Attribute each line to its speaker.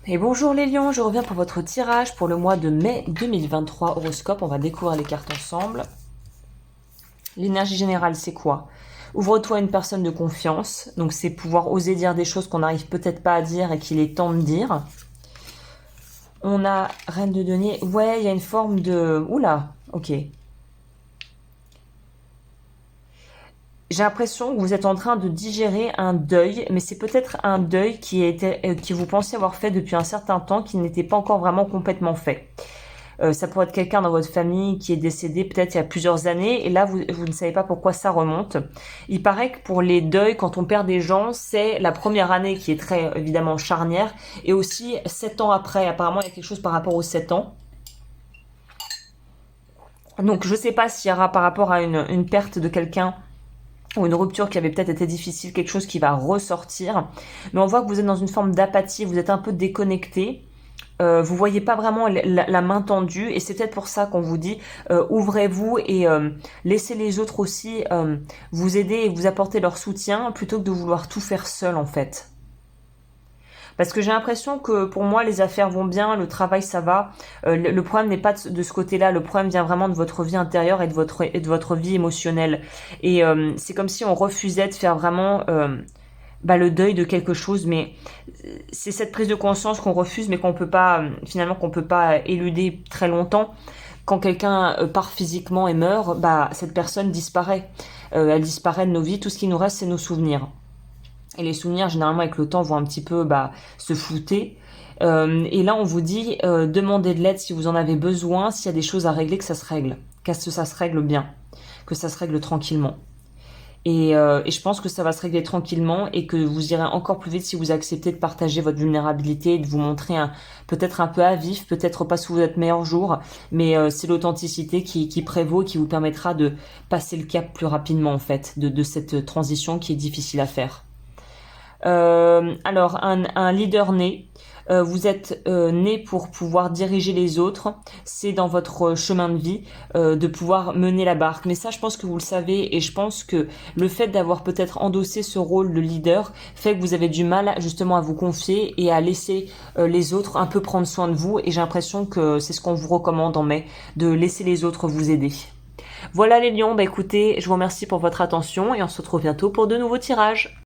Speaker 1: Et bonjour les lions, je reviens pour votre tirage pour le mois de mai 2023 horoscope. On va découvrir les cartes ensemble. L'énergie générale, c'est quoi? Ouvre-toi à une personne de confiance. Donc c'est pouvoir oser dire des choses qu'on n'arrive peut-être pas à dire et qu'il est temps de dire. On a Reine de denier. Ouais, il y a une forme de... Oula, ok. J'ai l'impression que vous êtes en train de digérer un deuil, mais c'est peut-être un deuil qui vous pensez avoir fait depuis un certain temps, qui n'était pas encore vraiment complètement fait. Ça pourrait être quelqu'un dans votre famille qui est décédé peut-être il y a plusieurs années, et là vous ne savez pas pourquoi ça remonte. Il paraît que pour les deuils, quand on perd des gens, c'est la première année qui est très évidemment charnière, et aussi 7 ans après. Apparemment il y a quelque chose par rapport aux 7 ans. Donc je sais pas s'il y aura par rapport à une perte de quelqu'un ou une rupture qui avait peut-être été difficile, quelque chose qui va ressortir. Mais on voit que vous êtes dans une forme d'apathie, vous êtes un peu déconnecté. Vous voyez pas vraiment la main tendue, et c'est peut-être pour ça qu'on vous dit ouvrez-vous et laissez les autres aussi vous aider et vous apporter leur soutien plutôt que de vouloir tout faire seul en fait. Parce que j'ai l'impression que pour moi les affaires vont bien, le travail ça va. Le problème n'est pas de ce côté-là, le problème vient vraiment de votre vie intérieure et de votre vie émotionnelle. Et c'est comme si on refusait de faire vraiment le deuil de quelque chose, mais c'est cette prise de conscience qu'on refuse, mais qu'on peut pas finalement qu'on peut pas éluder très longtemps. Quand quelqu'un part physiquement et meurt, cette personne disparaît. Elle disparaît de nos vies. Tout ce qui nous reste, c'est nos souvenirs. Et les souvenirs, généralement, avec le temps, vont un petit peu se flouter. Et là, on vous dit, demandez de l'aide si vous en avez besoin, s'il y a des choses à régler, que ça se règle. Que ça se règle bien. Que ça se règle tranquillement. Et je pense que ça va se régler tranquillement et que vous irez encore plus vite si vous acceptez de partager votre vulnérabilité, de vous montrer peut-être un peu à vif, peut-être pas sous votre meilleur jour, mais c'est l'authenticité qui prévaut et qui vous permettra de passer le cap plus rapidement en fait, de cette transition qui est difficile à faire. Alors, un leader né. Vous êtes né pour pouvoir diriger les autres. C'est dans votre chemin de vie de pouvoir mener la barque. Mais ça, je pense que vous le savez, et je pense que le fait d'avoir peut-être endossé ce rôle de leader fait que vous avez du mal justement à vous confier et à laisser les autres un peu prendre soin de vous. Et j'ai l'impression que c'est ce qu'on vous recommande en mai, de laisser les autres vous aider. Voilà les lions, écoutez, je vous remercie pour votre attention et on se retrouve bientôt pour de nouveaux tirages.